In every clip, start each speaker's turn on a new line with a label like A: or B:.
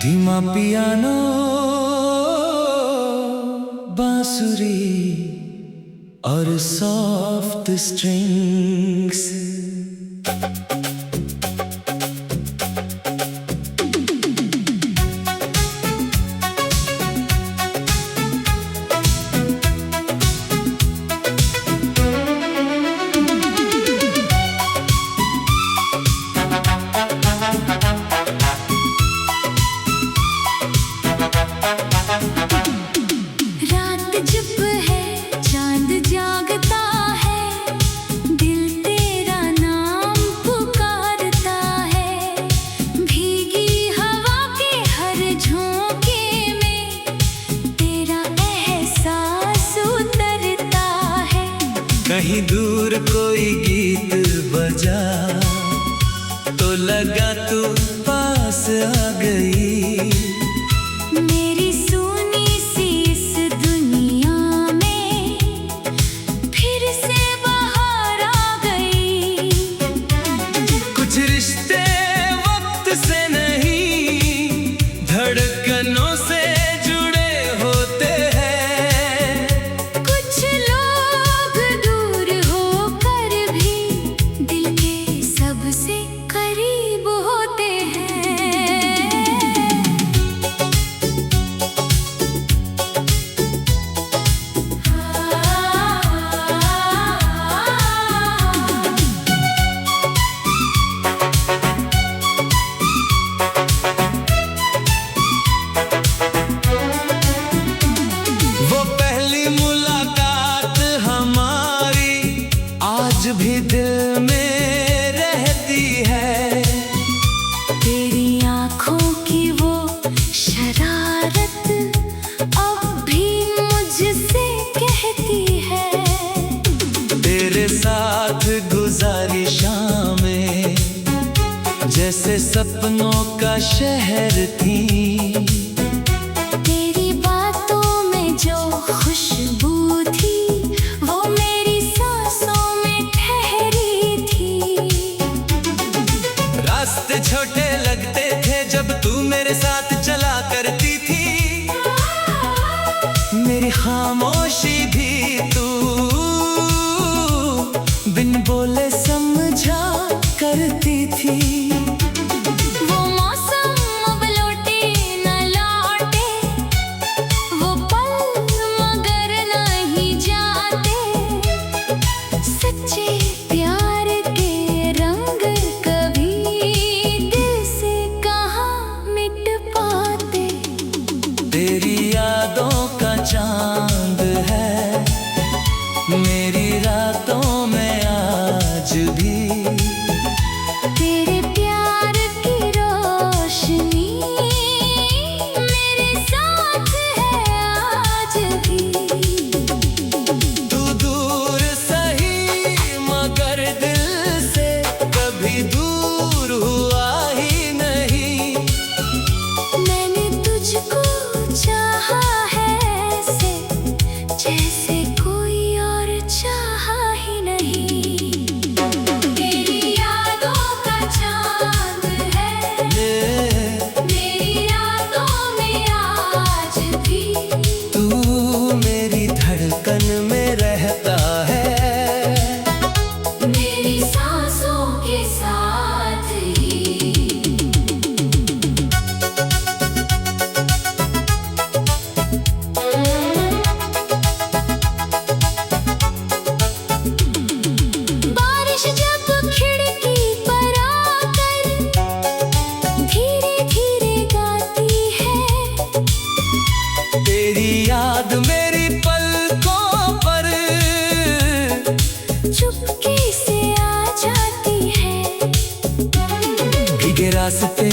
A: धीमा पियानो, बांसुरी और सॉफ्ट स्ट्रिंग्स। कहीं दूर कोई गीत बजा तो लगा तू पास आ गई।
B: मेरी सुनी सी इस दुनिया में फिर से बाहर आ गई।
A: कुछ रिश्ते वक्त से नहीं, धड़कनों से जुड़े होते हैं।
B: कुछ लोग दूर होकर भी दिल के सबसे करीब होते हैं।
A: वो पहली मुलाकात हमारी आज भी दिल में रहती है।
B: तेरी आँखों की वो शरारत अब भी मुझसे कहती है।
A: तेरे साथ गुजारी शामें जैसे सपनों का शहर थी।
B: तेरी बातों में जो खुशबू थी वो मेरी सांसों में ठहरी थी।
A: रास्ते छोटे लगते थे जब तू मेरे साथ चला करती थी। मेरी खामोशी भी तू बिन बोले समझा करती थी।
B: वो मौसम अब लौटे न लौटे, वो पल मगर नहीं जाते। सच्चे प्यार के रंग कभी दिल से कहाँ मिट पाते।
A: तेरी यादों का चांद है मेरी रातों में आज भी।
B: तेरे प्यार की रोशनी मेरे साथ है आज भी।
A: तू दूर सही मगर दिल से कभी दूर हुआ ही नहीं।
B: मैंने तुझको चाहा है ऐसे जैसे कोई और चाहा ही नहीं। तेरी यादों का चांद है मेरी रातों में आज भी।
A: तू मेरी धड़कन में रहता है,
B: मेरी सांसों के साथ ही। बारिश जब खिड़की पर आकर धीरे धीरे गाती है।
A: तेरी याद मेरी पलकों पर
B: चुपके से आ जाती है।
A: भीगे रास्ते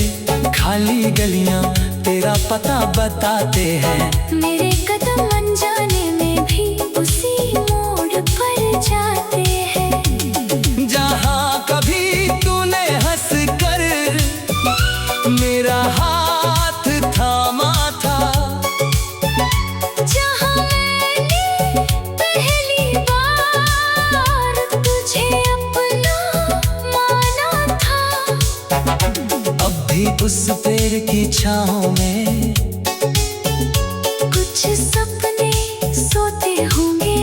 A: खाली गलियां तेरा पता बताते हैं।
B: मेरे कदम अनजाने में भी उसी मोड़ पर जाते हैं।
A: जहां कभी तूने हंस कर मेरा हाथ थामा था।
B: जहां मैंने पहली बार
A: छाहों में।
B: कुछ सपने सोते होंगे,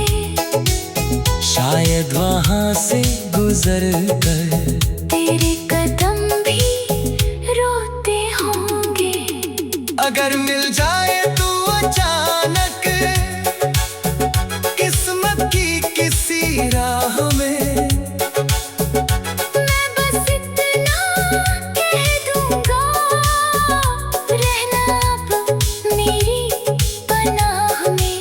A: शायद वहां से गुजर कर
B: तेरे कदम भी रोते होंगे।
A: अगर मिल जाए तू अचानक किस्मत की किसी राह में,
B: मैं बस इतना कह दूंगा, रहना अब मेरी पनाह में।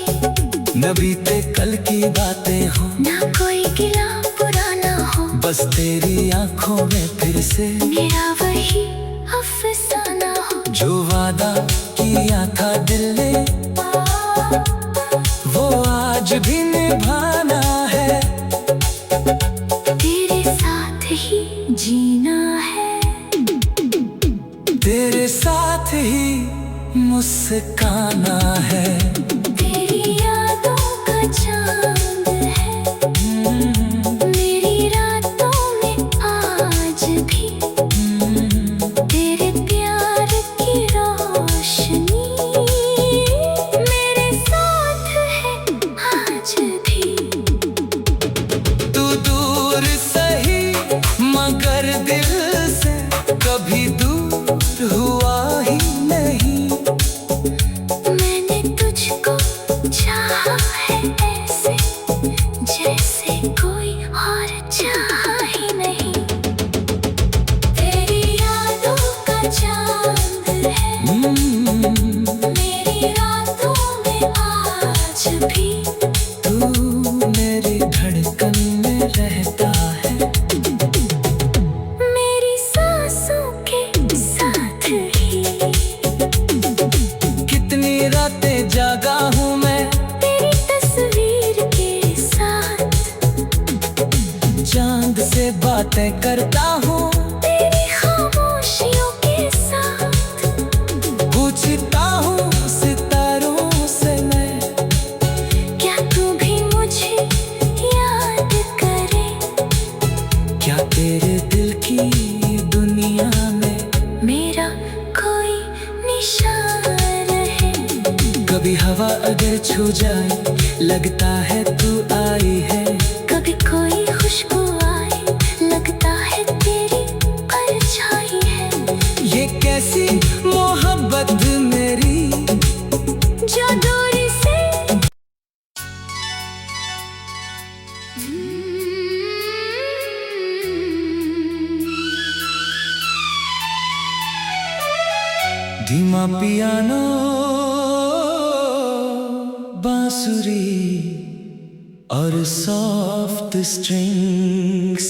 A: न बीते कल की बातें हों,
B: ना कोई गिला पुराना हो,
A: बस तेरी आंखों में फिर से
B: मेरा वही अफसाना हो।
A: जो वादा किया था दिल ने, वो आज भी निभाना है।
B: तेरे साथ ही जीना है,
A: तेरे साथ ही मुस्काना है।
B: तेरी यादों का चांद है, मेरी रातों में आज भी तेरे प्यार की रोशनी मेरे साथ है आज भी।
A: तू दूर सही मगर दिल से कभी दूर हुआ ही नहीं।
B: मैंने तुझको चाहा है ऐसे, जैसे कोई और चाहा ही नहीं। तेरी यादों का चांद है, मेरी रातों में आज भी
A: तू मेरी धड़कन में रहता है।
B: मेरी सांसों के साथ ही।
A: कितनी रातें जागा हूँ मैं
B: तेरी तस्वीर के साथ,
A: चांद से बातें करता हूँ,
B: तेरी खामोशियों के साथ।
A: पूछता हूँ सितारों से मैं,
B: क्या तू भी मुझे याद करे?
A: क्या तेरे दिल की दुनिया में
B: मेरा कोई निशान है।
A: कभी हवा अगर छू जाए लगता है तू आई है।
B: कभी कोई खुशबू आए लगता है तेरी परछाई है।
A: ये कैसी मोहब्बत मेरी
B: जो दूरी से
A: धीमा पियानो बांसुरी और सॉफ्ट स्ट्रिंग्स,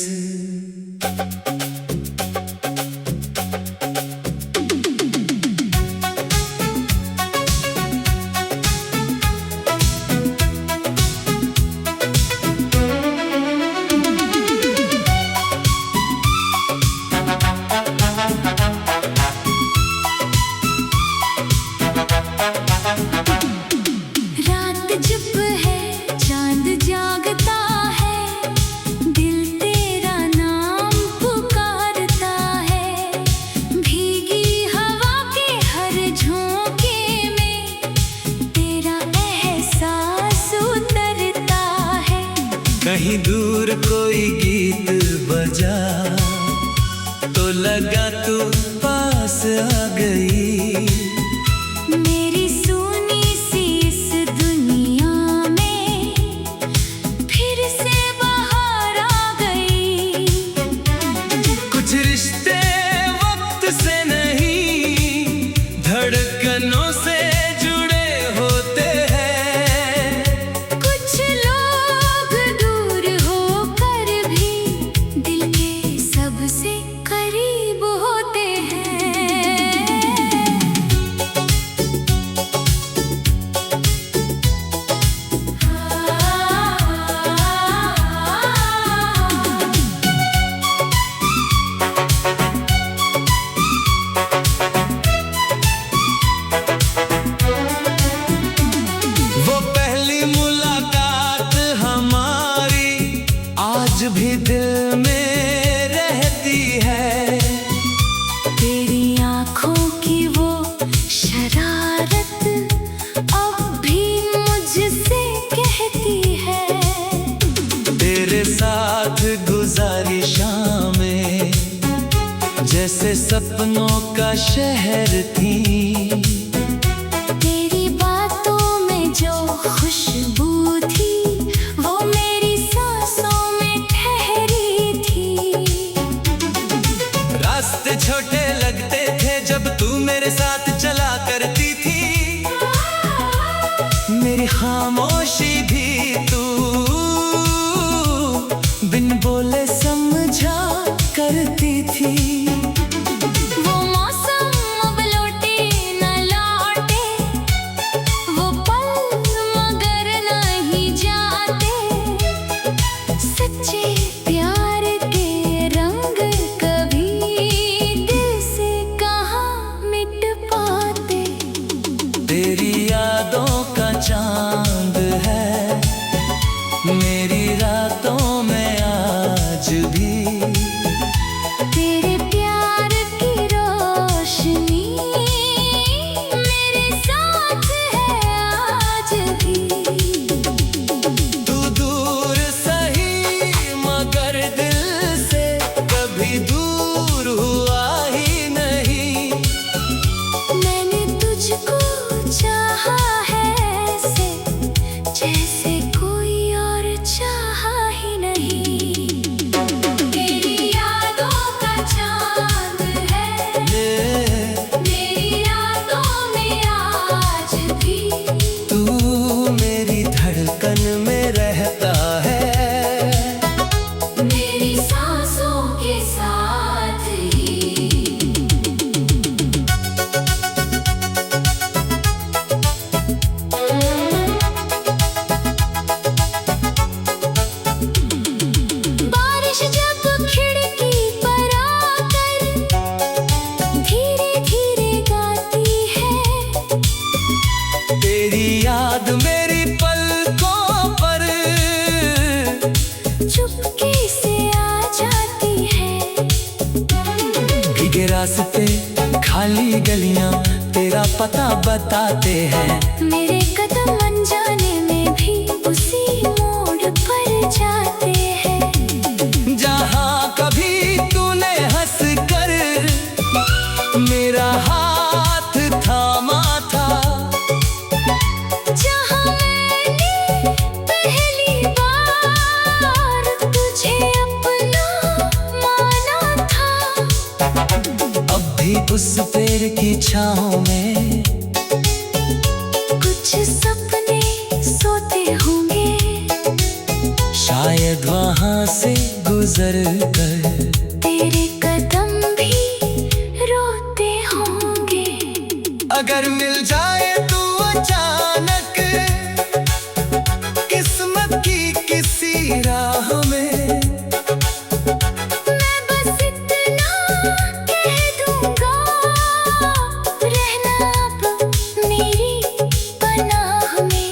B: रात चुप है, चांद जागता है, दिल तेरा नाम पुकारता है। भीगी हवा के हर झोंके में तेरा एहसास उतरता है।
A: कहीं दूर कोई गीत बजा तो लगा तू पास आ गई।
B: मेरी सुनी सी इस दुनिया में फिर से बाहर आ गई।
A: कुछ रिश्ते वक्त से नहीं धड़कनों से जुड़े होते हैं।
B: कुछ लोग दूर होकर भी दिल के सबसे करीब होते हैं।
A: वो पहली मुलाकात हमारी आज भी दिल में रहती है।
B: तेरी आँखों की वो
A: जैसे सपनों का शहर थी।
B: तेरी बातों में जो खुशबू थी वो मेरी सांसों में ठहरी थी।
A: रास्ते छोटे लगते थे जब तू मेरे साथ चला करती थी। मेरी खामोशी भी तू बिन बोले समझा करती थी।
B: वो मौसम अब लौटे न लौटे, वो पल मगर नहीं जाते। सच्चे प्यार के रंग कभी दिल से कहाँ मिट पाते।
A: तेरी यादों का चांद है मेरी रातों में आज भी।
B: तेरे प्यार की रोशनी मेरे साथ है आज भी।
A: तू दूर सही मगर दिल से कभी दूर हुआ ही नहीं।
B: मैंने तुझको चाहा है ऐसे जैसे कोई और चाहा ही नहीं। तेरी यादों का चांद है मेरी रातों में आज भी।
A: तू मेरी धड़कन में रहता है
B: मेरी सांसों के साथ ही। बारिश जब खिड़की पर आकर धीरे धीरे गाती है।
A: तेरी याद मेरी पलकों पर
B: चुपके से आ जाती है।
A: भीगे रास्ते खाली गलियां तेरा पता बताते हैं।
B: मेरे कदम अनजाने में भी उसी मोड़ पर जाते हैं।
A: जहां कभी तूने हंस कर मेरा हाथ थामा था।
B: जहाँ मैंने पहली बार तुझे अपना माना था।
A: अब भी उस पेड़ की छाँव में
B: कुछ सपने सोते होंगे।
A: शायद वहां से गुजर कर
B: तेरे कदम भी रोते होंगे।
A: अगर मिल जाए तू अचानक किस्मत की किसी राह में।
B: मैं बस इतना कह दूंगा रहना अब मेरी पनाह में।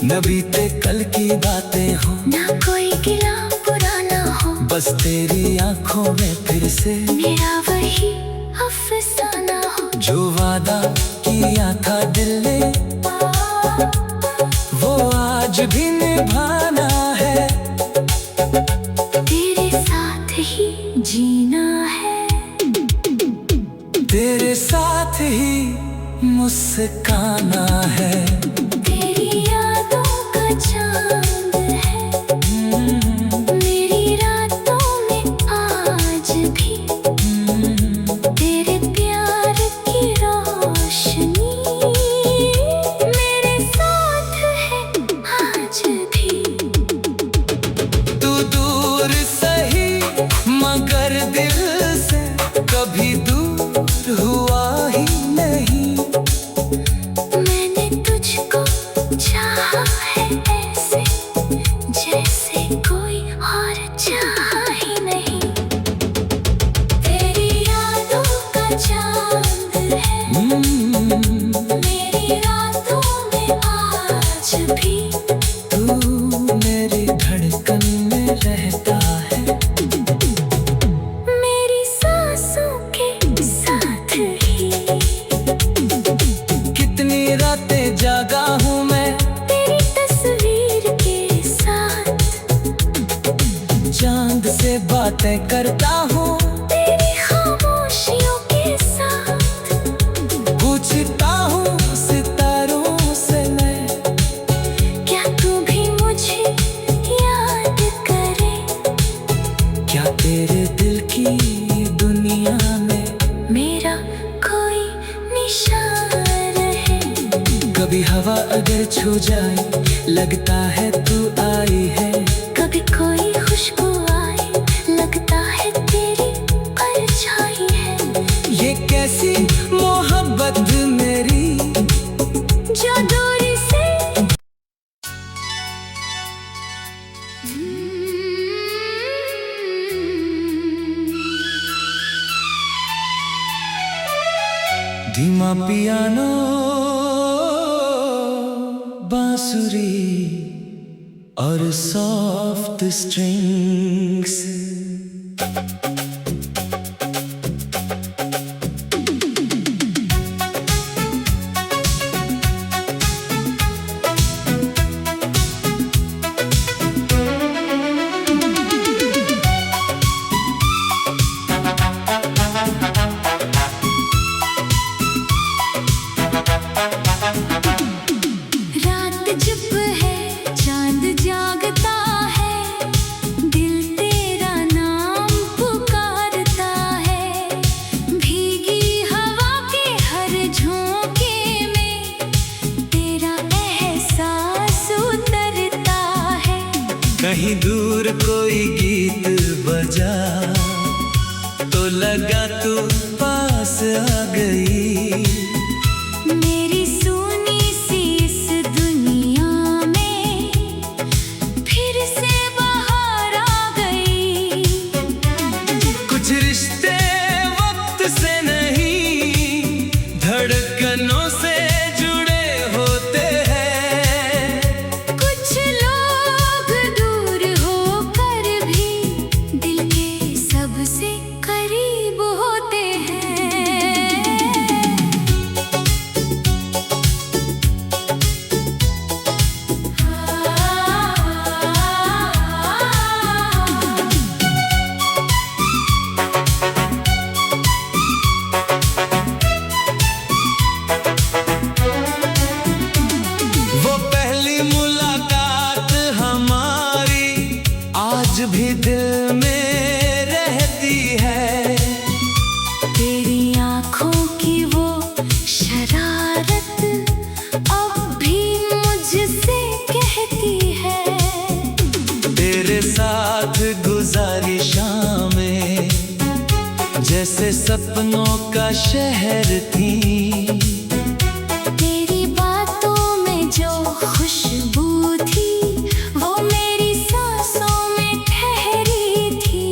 A: न बीते कल की बातें हो
B: ना कोई गिला पुराना हो,
A: बस तेरी आंखों में फिर से
B: मेरा वही अफसाना हो।
A: जो वादा किया था दिल ने वो आज भी निभाना है।
B: तेरे साथ ही जीना है,
A: तेरे साथ ही मुस्काना है।
B: तेरी यादों का चांद है मेरी रातों में आज भी। तेरे प्यार की रोशनी मेरे साथ है आज भी।
A: तू दूर सही मगर दिल से कभी दूर हुआ ही नहीं।
B: मैंने तुझको चाहा है ऐसे जैसे कोई और चाहा ही नहीं। तेरी यादों का चांद है मेरी रातों में आज भी।
A: तू मेरी धड़कन में रहता है
B: मेरी सांसों के साथ ही।
A: कितनी रातें जागा हूँ मैं
B: तेरी तस्वीर के साथ।
A: चांद से बातें करता हूँ
B: तेरी खामोश
A: छू जाए लगता है तू आई है।
B: कभी कोई खुशबू आए लगता है तेरी परछाई है।
A: ये कैसी मोहब्बत मेरी
B: जो दूरी से
A: धीमा पियानो बांसुरी और सॉफ्ट स्ट्रिंग्स।
B: रात चुप है चांद जागता है, दिल तेरा नाम पुकारता है। भीगी हवा के हर झोंके में तेरा एहसास उतरता है।
A: कहीं दूर कोई गीत बजा तो लगा तू पास आ गई।
B: मेरी सुनी सी इस दुनिया में फिर से बाहर आ गई।
A: कुछ रिश्ते वक्त से नहीं धड़कनों से जुड़े होते हैं।
B: कुछ लोग दूर होकर भी दिल के सबसे करीब होते हैं।
A: वो पहली मुलाकात हमारी आज भी दिल में रहती है।
B: तेरी आँखों की वो शरारत अब भी मुझसे कहती है।
A: तेरे साथ गुजारी शामें जैसे सपनों का शहर थी।
B: तेरी बातों में जो खुशबू थी वो मेरी सांसों में ठहरी थी।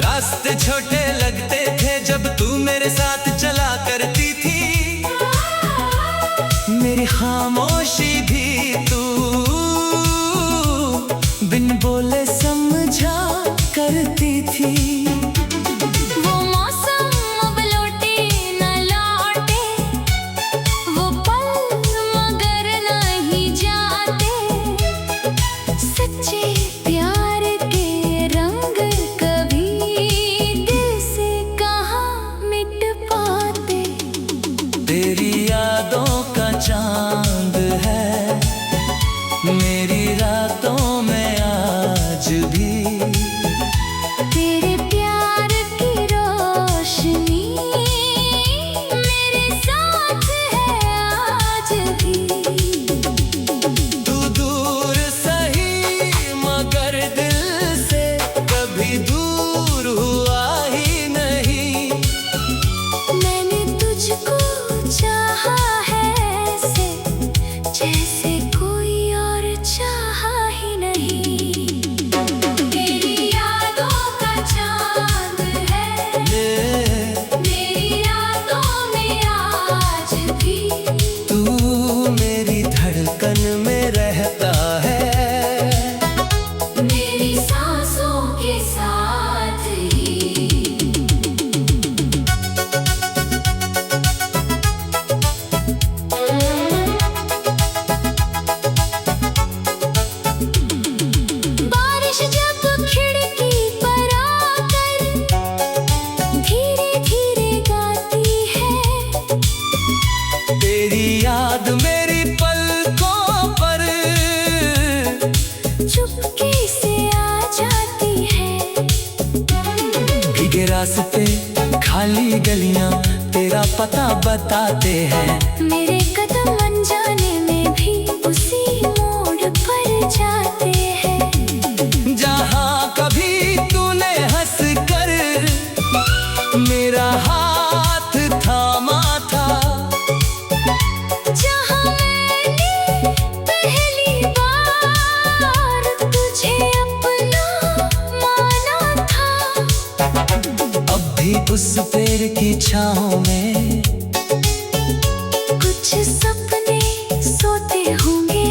A: रास्ते छोटे लगते थे जब तू मेरे साथ चला करती थी। मेरी खामोशी भी तू बिन बोले समझा करती थी।
B: वो मौसम अब लौटे न लौटे, वो पल मगर नहीं जाते। सच्चे प्यार के रंग कभी दिल से कहाँ मिट पाते।
A: तेरी यादों का चांद है मेरी रातों में आज भी।
B: तेरे प्यार की रोशनी मेरे साथ है आज भी।
A: तू दूर सही मगर दिल से कभी दूर हुआ ही नहीं।
B: मैंने तुझको चाहा है ऐसे जैसे कोई और चाहा ही नहीं। तेरी यादों का चांद है मेरी रातों में आज भी।
A: तू मेरी धड़कन में रहता है।
B: मेरी सांसों के साथ ही। बारिश जब खिड़की पर आकर धीरे धीरे गाती है।
A: तेरी याद मेरी पलकों पर
B: चुपके से आ जाती है।
A: भीगे रास्ते खाली गलियां तेरा पता बताते हैं।
B: मेरे कदम अनजाने
A: उस पेड़ की छाँव में
B: कुछ सपने सोते होंगे,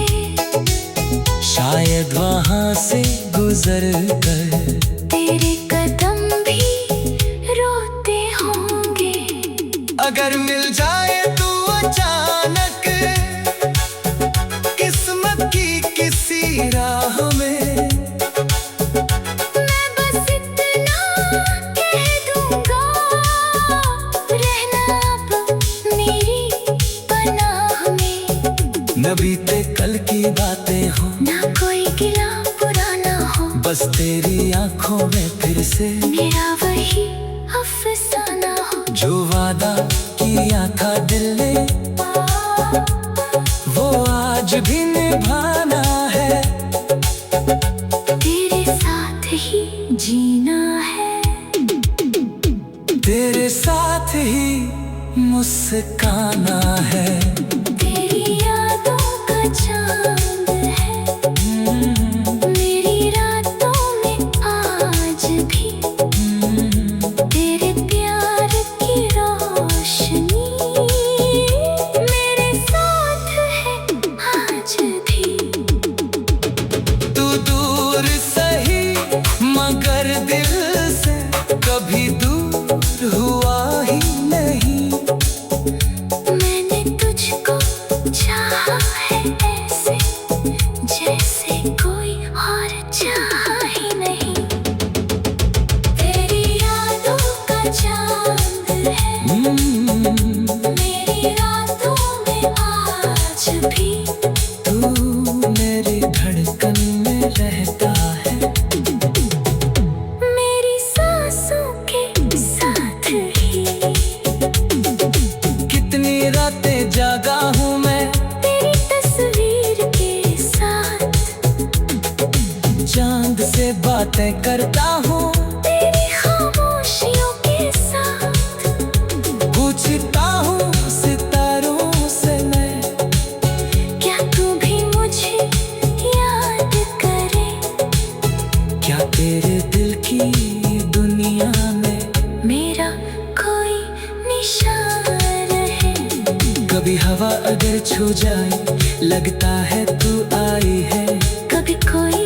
A: शायद वहाँ से गुजर कर
B: तेरे कदम भी रोते होंगे।
A: अगर मिल जाए तू अचानक किस्मत की किसी राह में,
B: मैं बस इतना कह दूंगा, रहना अब मेरी पनाह में।
A: न बीते कल की बातें हो,
B: ना कोई गिला पुराना हो,
A: बस तेरी आंखों में फिर से
B: मेरा वही अफसाना हो।
A: जो वादा किया था दिल ने वो आज भी निभाना है,
B: तेरे साथ ही जीना है,
A: तेरे साथ ही मुस्काना है।
B: तेरी यादों का चांद है, मेरी रातों में आज भी, तेरे प्यार की रोशनी मेरे साथ है आज भी।
A: तू दूर सही मगर दिल से कभी दूर हुआ ही नहीं।
B: मैंने तुझको चाहा है ऐसे, जैसे कोई और चाहा ही नहीं। तेरी यादों का चांद है, मेरी रातों में आज भी,
A: तू मेरी धड़कन में रहता है,
B: मेरी सांसों के साथ ही।
A: कितनी रातें जागा हूँ मैं
B: तेरी तस्वीर के साथ,
A: चांद से बातें करता हूँ,
B: तेरी खामोशियों के साथ,
A: पूछता हूँ सितारों से मैं,
B: क्या तू भी मुझे याद करे।
A: क्या तेरे दिल की दुनिया में
B: मेरा कोई निशान है,
A: कभी हवा अगर छू जाए लगता है तू आई है।
B: कभी कोई